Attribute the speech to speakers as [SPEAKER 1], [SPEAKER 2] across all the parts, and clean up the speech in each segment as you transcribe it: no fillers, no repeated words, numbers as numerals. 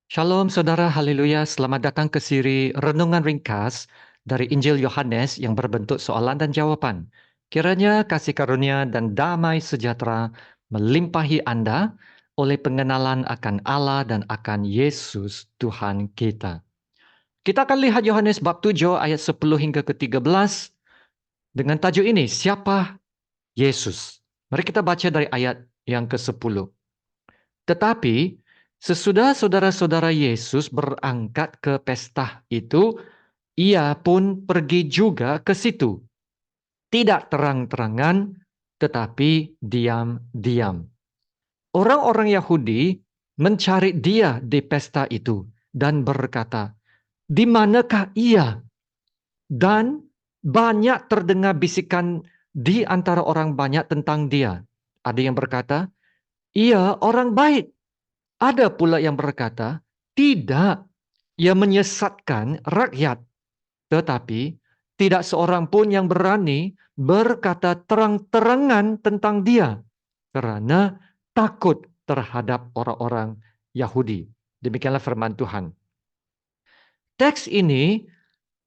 [SPEAKER 1] Shalom saudara, haleluya. Selamat datang ke siri Renungan Ringkas dari Injil Yohanes yang berbentuk soalan dan jawaban. Kiranya kasih karunia dan damai sejahtera melimpahi Anda oleh pengenalan akan Allah dan akan Yesus Tuhan kita. Kita akan lihat Yohanes bab 7 ayat 10 hingga ke-13 dengan tajuk ini, siapa Yesus? Mari kita baca dari ayat yang ke-10. Tetapi sesudah saudara-saudara Yesus berangkat ke pesta itu, ia pun pergi juga ke situ. Tidak terang-terangan, tetapi diam-diam. Orang-orang Yahudi mencari dia di pesta itu dan berkata, "Di manakah ia?" Dan banyak terdengar bisikan di antara orang banyak tentang dia. Ada yang berkata, "Ia orang baik." Ada pula yang berkata, tidak, ia menyesatkan rakyat. Tetapi tidak seorang pun yang berani berkata terang-terangan tentang dia. Karena takut terhadap orang-orang Yahudi. Demikianlah firman Tuhan. Teks ini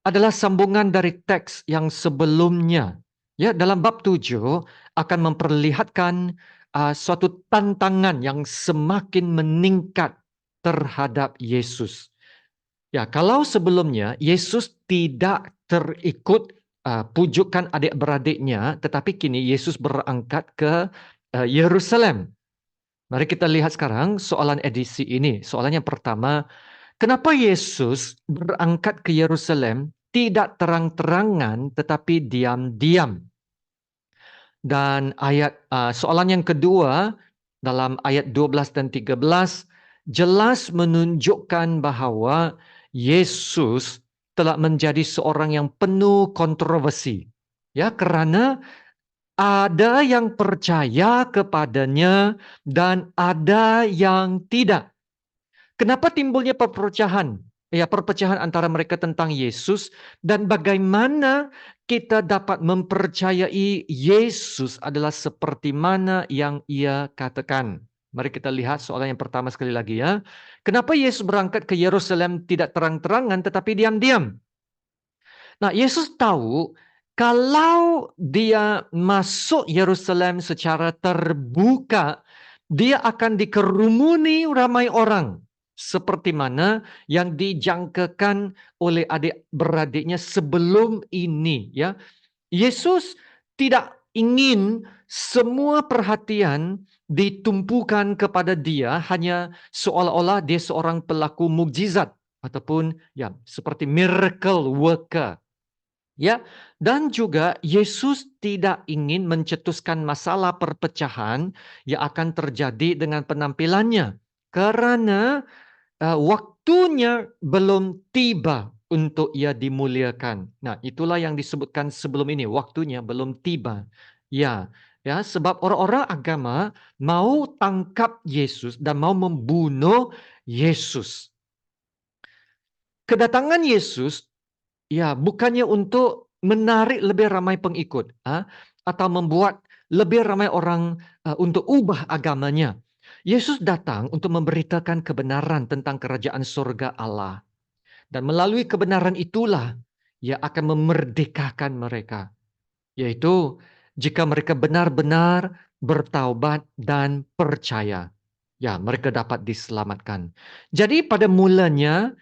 [SPEAKER 1] adalah sambungan dari teks yang sebelumnya. Ya, dalam bab 7 akan memperlihatkan suatu tantangan yang semakin meningkat terhadap Yesus. Ya, kalau sebelumnya Yesus tidak terikut pujukan adik-beradiknya, tetapi kini Yesus berangkat ke Yerusalem. Mari kita lihat sekarang soalan edisi ini. Soalan yang pertama, kenapa Yesus berangkat ke Yerusalem tidak terang-terangan tetapi diam-diam? Dan soalan yang kedua dalam ayat 12 dan 13 jelas menunjukkan bahwa Yesus telah menjadi seorang yang penuh kontroversi. Ya, karena ada yang percaya kepadanya dan ada yang tidak. Kenapa timbulnya perpecahan? Ya, perpecahan antara mereka tentang Yesus dan bagaimana kita dapat mempercayai Yesus adalah seperti mana yang ia katakan. Mari kita lihat soalan yang pertama sekali lagi ya. Kenapa Yesus berangkat ke Yerusalem tidak terang-terangan tetapi diam-diam? Nah, Yesus tahu kalau dia masuk Yerusalem secara terbuka, dia akan dikerumuni ramai orang. Seperti mana yang dijangkakan oleh adik-beradiknya sebelum ini. Ya, Yesus tidak ingin semua perhatian ditumpukan kepada dia hanya seolah-olah dia seorang pelaku mukjizat ataupun ya seperti miracle worker. Ya, dan juga Yesus tidak ingin mencetuskan masalah perpecahan yang akan terjadi dengan penampilannya. Karena waktunya belum tiba untuk ia dimuliakan. Nah, itulah yang disebutkan sebelum ini, waktunya belum tiba. Ya, ya, sebab orang-orang agama mau tangkap Yesus dan mau membunuh Yesus. Kedatangan Yesus ya, bukannya untuk menarik lebih ramai pengikut, atau membuat lebih ramai orang untuk ubah agamanya. Yesus datang untuk memberitakan kebenaran tentang kerajaan surga Allah. Dan melalui kebenaran itulah ia akan memerdekakan mereka. Yaitu jika mereka benar-benar bertaubat dan percaya. Ya, mereka dapat diselamatkan. Jadi pada mulanya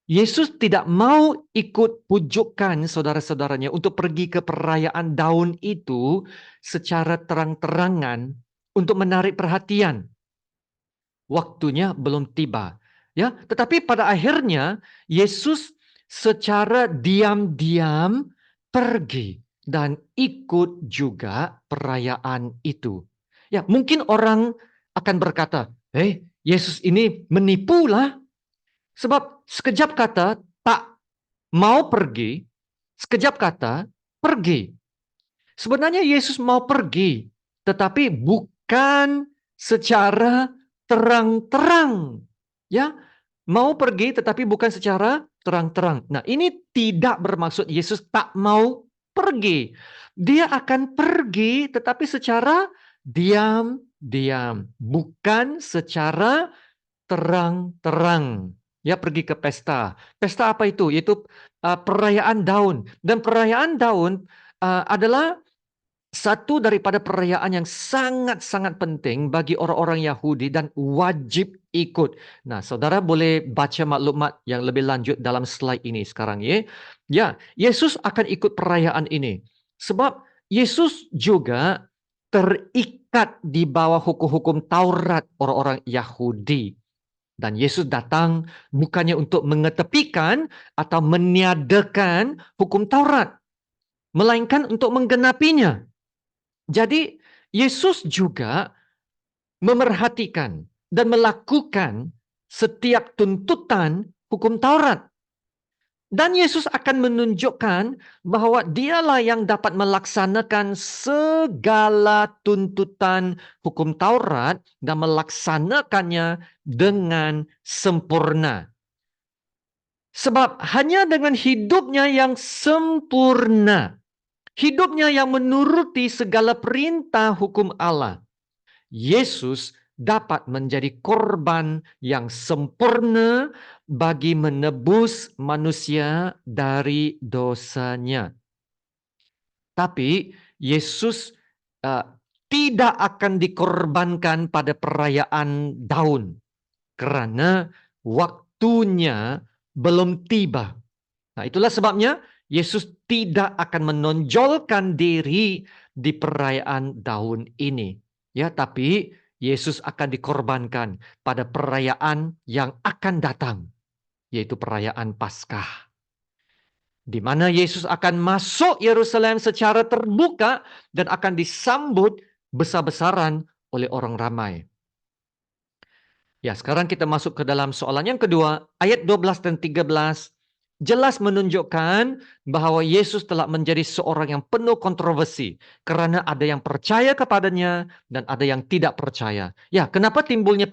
[SPEAKER 1] Yesus tidak mau ikut pujukan saudara-saudaranya untuk pergi ke perayaan daun itu secara terang-terangan untuk menarik perhatian. Waktunya belum tiba. Ya, tetapi pada akhirnya Yesus secara diam-diam pergi dan ikut juga perayaan itu. Ya, mungkin orang akan berkata, Yesus ini menipulah. Sebab sekejap kata tak mau pergi, sekejap kata pergi. Sebenarnya Yesus mau pergi, tetapi bukan secara terang-terang. Ya, mau pergi tetapi bukan secara terang-terang. Nah, ini tidak bermaksud Yesus tak mau pergi. Dia akan pergi tetapi secara diam-diam, bukan secara terang-terang. Ya, pergi ke pesta. Pesta apa itu? Yaitu perayaan daun. Dan perayaan daun adalah satu daripada perayaan yang sangat-sangat penting bagi orang-orang Yahudi dan wajib ikut. Nah, saudara boleh baca maklumat yang lebih lanjut dalam slide ini sekarang ya. Ya, Yesus akan ikut perayaan ini. Sebab Yesus juga terikat di bawah hukum-hukum Taurat orang-orang Yahudi. Dan Yesus datang bukannya untuk mengetepikan atau meniadakan hukum Taurat, melainkan untuk menggenapinya. Jadi Yesus juga memerhatikan dan melakukan setiap tuntutan hukum Taurat. Dan Yesus akan menunjukkan bahwa dialah yang dapat melaksanakan segala tuntutan hukum Taurat dan melaksanakannya dengan sempurna. Sebab hanya dengan hidupnya yang sempurna, hidupnya yang menuruti segala perintah hukum Allah, Yesus dapat menjadi korban yang sempurna bagi menebus manusia dari dosanya. Tapi Yesus uh, tidak akan dikorbankan pada perayaan daun karena waktunya belum tiba. Nah, itulah sebabnya Yesus tidak akan menonjolkan diri di perayaan daun ini. Ya, tapi Yesus akan dikorbankan pada perayaan yang akan datang, yaitu perayaan Paskah. Di mana Yesus akan masuk Yerusalem secara terbuka dan akan disambut besar-besaran oleh orang ramai. Ya, sekarang kita masuk ke dalam soalan yang kedua, ayat 12 dan 13 jelas menunjukkan bahwa Yesus telah menjadi seorang yang penuh kontroversi karena ada yang percaya kepadanya dan ada yang tidak percaya. Ya, kenapa timbulnya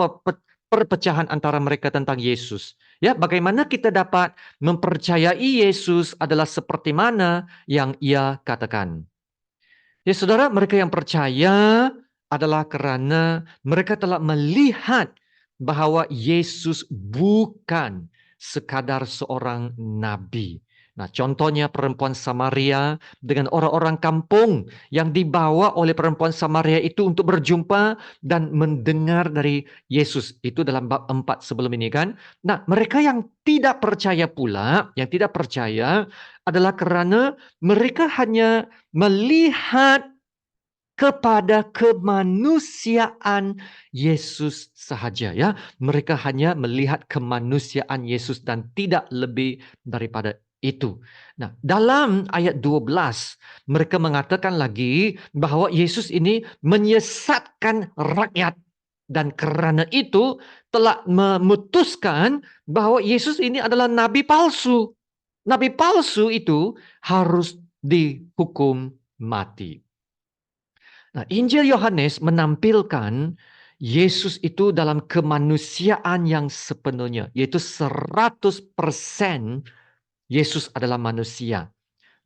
[SPEAKER 1] perpecahan antara mereka tentang Yesus? Ya, bagaimana kita dapat mempercayai Yesus adalah seperti mana yang ia katakan? Ya, saudara, mereka yang percaya adalah karena mereka telah melihat bahwa Yesus bukan sekadar seorang nabi. Nah, contohnya perempuan Samaria dengan orang-orang kampung yang dibawa oleh perempuan Samaria itu untuk berjumpa dan mendengar dari Yesus. Itu dalam bab 4 sebelum ini kan. Nah, mereka yang tidak percaya pula, yang tidak percaya adalah karena mereka hanya melihat kepada kemanusiaan Yesus sahaja ya. Mereka hanya melihat kemanusiaan Yesus dan tidak lebih daripada itu. Nah, dalam ayat 12 mereka mengatakan lagi bahwa Yesus ini menyesatkan rakyat dan karena itu telah memutuskan bahwa Yesus ini adalah nabi palsu. Nabi palsu itu harus dihukum mati. Nah, Injil Yohanes menampilkan Yesus itu dalam kemanusiaan yang sepenuhnya, yaitu 100% Yesus adalah manusia.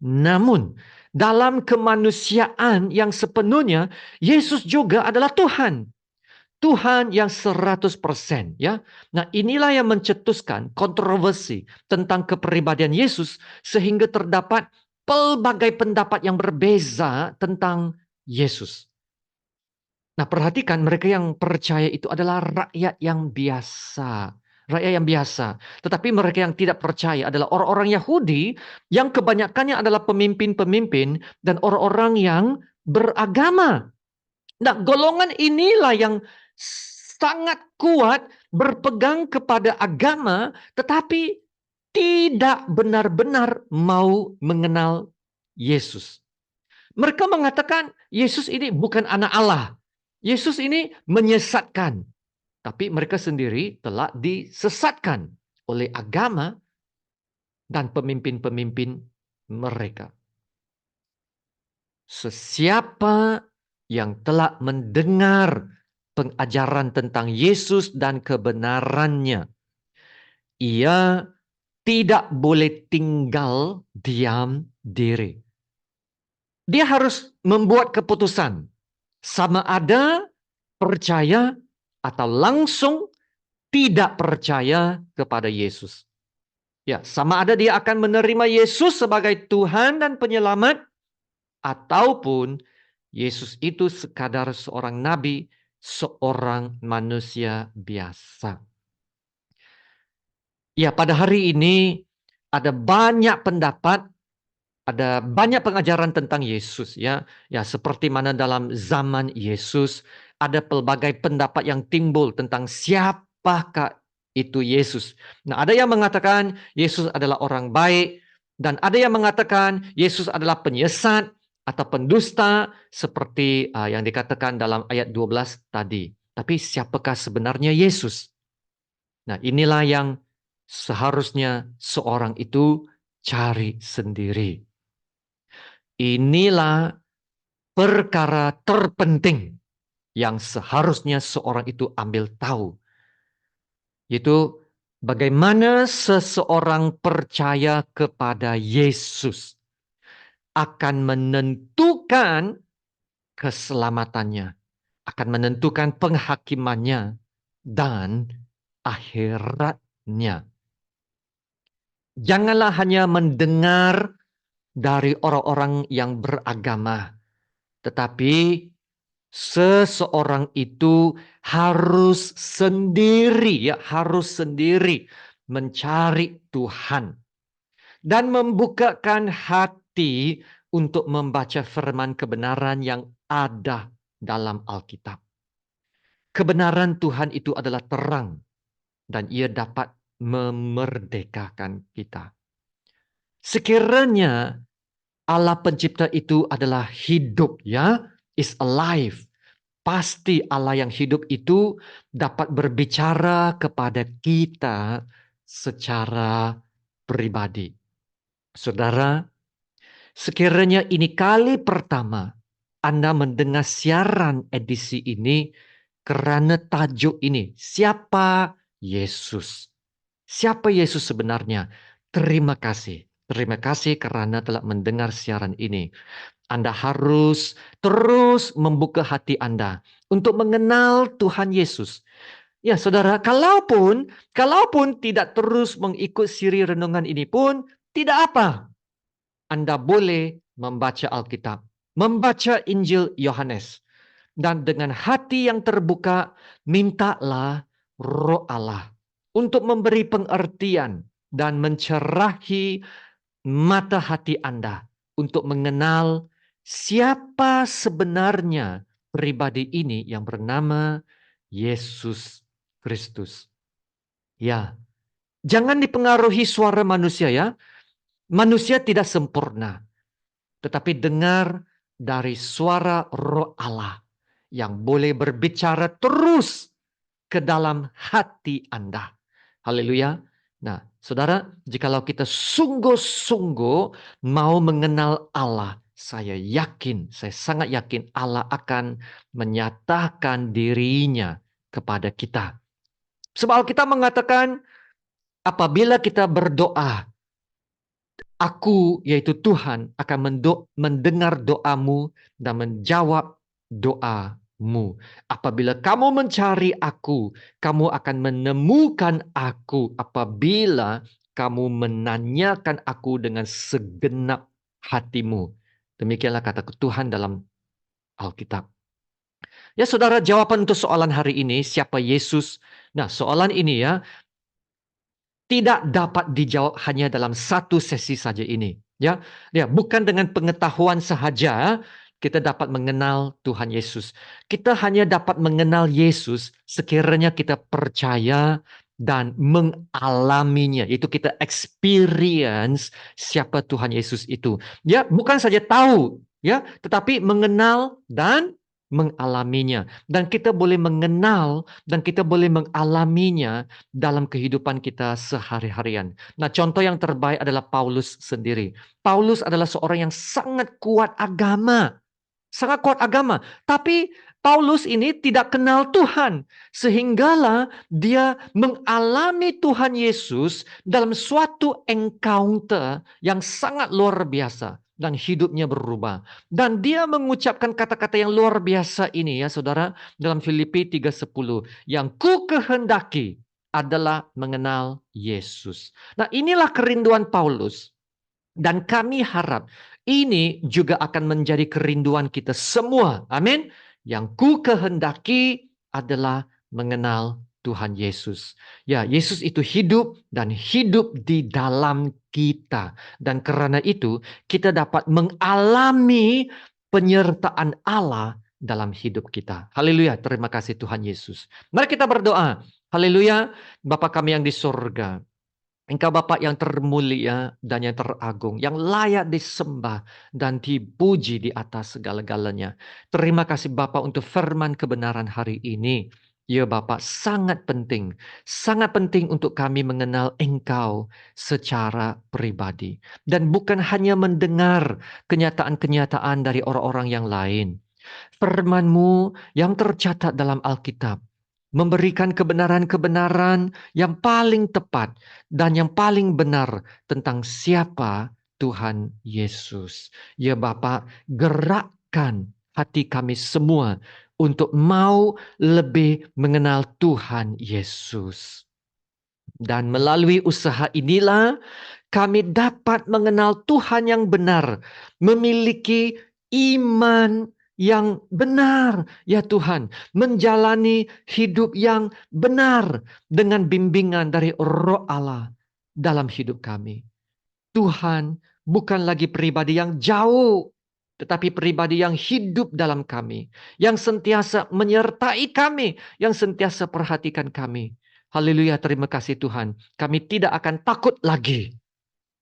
[SPEAKER 1] Namun, dalam kemanusiaan yang sepenuhnya, Yesus juga adalah Tuhan. Tuhan yang 100%, ya. Nah, inilah yang mencetuskan kontroversi tentang kepribadian Yesus sehingga terdapat pelbagai pendapat yang berbeza tentang Yesus. Nah, perhatikan mereka yang percaya itu adalah rakyat yang biasa. Rakyat yang biasa. Tetapi mereka yang tidak percaya adalah orang-orang Yahudi yang kebanyakannya adalah pemimpin-pemimpin dan orang-orang yang beragama. Nah, golongan inilah yang sangat kuat berpegang kepada agama tetapi tidak benar-benar mau mengenal Yesus. Mereka mengatakan Yesus ini bukan anak Allah. Yesus ini menyesatkan. Tapi mereka sendiri telah disesatkan oleh agama dan pemimpin-pemimpin mereka. Sesiapa yang telah mendengar pengajaran tentang Yesus dan kebenarannya, ia tidak boleh tinggal diam diri. Dia harus membuat keputusan. Sama ada percaya atau langsung tidak percaya kepada Yesus. Ya, sama ada dia akan menerima Yesus sebagai Tuhan dan penyelamat, ataupun Yesus itu sekadar seorang nabi, seorang manusia biasa. Ya, pada hari ini ada banyak pendapat, ada banyak pengajaran tentang Yesus ya. Ya, seperti mana dalam zaman Yesus ada pelbagai pendapat yang timbul tentang siapakah itu Yesus. Nah, ada yang mengatakan Yesus adalah orang baik, dan ada yang mengatakan Yesus adalah penyesat atau pendusta seperti yang dikatakan dalam ayat 12 tadi. Tapi siapakah sebenarnya Yesus? Nah, inilah yang seharusnya seorang itu cari sendiri. Inilah perkara terpenting yang seharusnya seorang itu ambil tahu. Yaitu bagaimana seseorang percaya kepada Yesus akan menentukan keselamatannya, akan menentukan penghakimannya, dan akhiratnya. Janganlah hanya mendengar dari orang-orang yang beragama, tetapi seseorang itu harus sendiri, ya, harus sendiri mencari Tuhan dan membukakan hati untuk membaca firman kebenaran yang ada dalam Alkitab. Kebenaran Tuhan itu adalah terang dan ia dapat memerdekakan kita. Sekiranya Allah pencipta itu adalah hidup, ya, is alive. Pasti Allah yang hidup itu dapat berbicara kepada kita secara pribadi. Saudara, sekiranya ini kali pertama Anda mendengar siaran edisi ini karena tajuk ini, siapa Yesus? Siapa Yesus sebenarnya? Terima kasih. Terima kasih karena telah mendengar siaran ini. Anda harus terus membuka hati Anda untuk mengenal Tuhan Yesus. Ya, saudara, kalaupun tidak terus mengikut siri renungan ini pun tidak apa. Anda boleh membaca Alkitab, membaca Injil Yohanes, dan dengan hati yang terbuka mintalah Roh Allah untuk memberi pengertian dan mencerahi mata hati Anda untuk mengenal siapa sebenarnya pribadi ini yang bernama Yesus Kristus. Ya, jangan dipengaruhi suara manusia ya. Manusia tidak sempurna, tetapi dengar dari suara Roh Allah yang boleh berbicara terus ke dalam hati Anda. Haleluya. Nah, saudara, jikalau kita sungguh-sungguh mau mengenal Allah, saya sangat yakin Allah akan menyatakan dirinya kepada kita. Sebab kita mengatakan, apabila kita berdoa, Aku, yaitu Tuhan, akan mendengar doamu dan menjawab doamu. Apabila kamu mencari aku, kamu akan menemukan aku apabila kamu menanyakan aku dengan segenap hatimu. Demikianlah kata Tuhan dalam Alkitab. Ya, saudara, jawaban untuk soalan hari ini, siapa Yesus? Nah, soalan ini ya, tidak dapat dijawab hanya dalam satu sesi saja ini. Ya, bukan dengan pengetahuan sahaja kita dapat mengenal Tuhan Yesus. Kita hanya dapat mengenal Yesus sekiranya kita percaya dan mengalaminya. Itu kita experience siapa Tuhan Yesus itu. Ya, bukan saja tahu, ya, tetapi mengenal dan mengalaminya. Dan kita boleh mengenal dan kita boleh mengalaminya dalam kehidupan kita sehari-harian. Nah, contoh yang terbaik adalah Paulus sendiri. Paulus adalah seorang yang sangat kuat agama. Sangat kuat agama. Tapi Paulus ini tidak kenal Tuhan. Sehinggalah dia mengalami Tuhan Yesus dalam suatu encounter yang sangat luar biasa. Dan hidupnya berubah. Dan dia mengucapkan kata-kata yang luar biasa ini ya saudara. Dalam Filipi 3:10. Yang ku kehendaki adalah mengenal Yesus. Nah, inilah kerinduan Paulus. Dan kami harap ini juga akan menjadi kerinduan kita semua. Amin. Yang ku kehendaki adalah mengenal Tuhan Yesus. Ya, Yesus itu hidup dan hidup di dalam kita. Dan karena itu kita dapat mengalami penyertaan Allah dalam hidup kita. Haleluya, terima kasih Tuhan Yesus. Mari kita berdoa. Haleluya, Bapa kami yang di surga. Engkau Bapa yang termulia dan yang teragung, yang layak disembah dan dipuji di atas segala-galanya. Terima kasih Bapa untuk firman kebenaran hari ini. Ya Bapa, sangat penting untuk kami mengenal Engkau secara pribadi. Dan bukan hanya mendengar kenyataan-kenyataan dari orang-orang yang lain. Firman-Mu yang tercatat dalam Alkitab memberikan kebenaran-kebenaran yang paling tepat dan yang paling benar tentang siapa Tuhan Yesus. Ya Bapa, gerakkan hati kami semua untuk mau lebih mengenal Tuhan Yesus. Dan melalui usaha inilah kami dapat mengenal Tuhan yang benar, memiliki iman yang benar, ya Tuhan, menjalani hidup yang benar dengan bimbingan dari Roh Allah dalam hidup kami. Tuhan bukan lagi pribadi yang jauh, tetapi pribadi yang hidup dalam kami, yang sentiasa menyertai kami, yang sentiasa perhatikan kami. Haleluya, terima kasih Tuhan. Kami tidak akan takut lagi.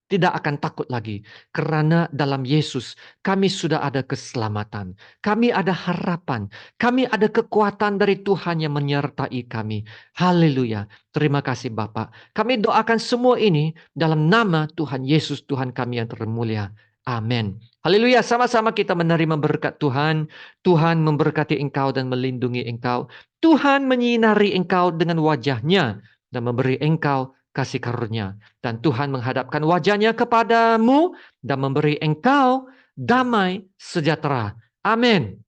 [SPEAKER 1] Tidak akan takut lagi. Karena dalam Yesus kami sudah ada keselamatan. Kami ada harapan. Kami ada kekuatan dari Tuhan yang menyertai kami. Haleluya. Terima kasih Bapak. Kami doakan semua ini dalam nama Tuhan Yesus, Tuhan kami yang termulia. Amin. Haleluya. Sama-sama kita menerima berkat Tuhan. Tuhan memberkati engkau dan melindungi engkau. Tuhan menyinari engkau dengan wajahnya dan memberi engkau kasih karunia. Dan Tuhan menghadapkan wajahnya kepadamu dan memberi engkau damai sejahtera. Amin.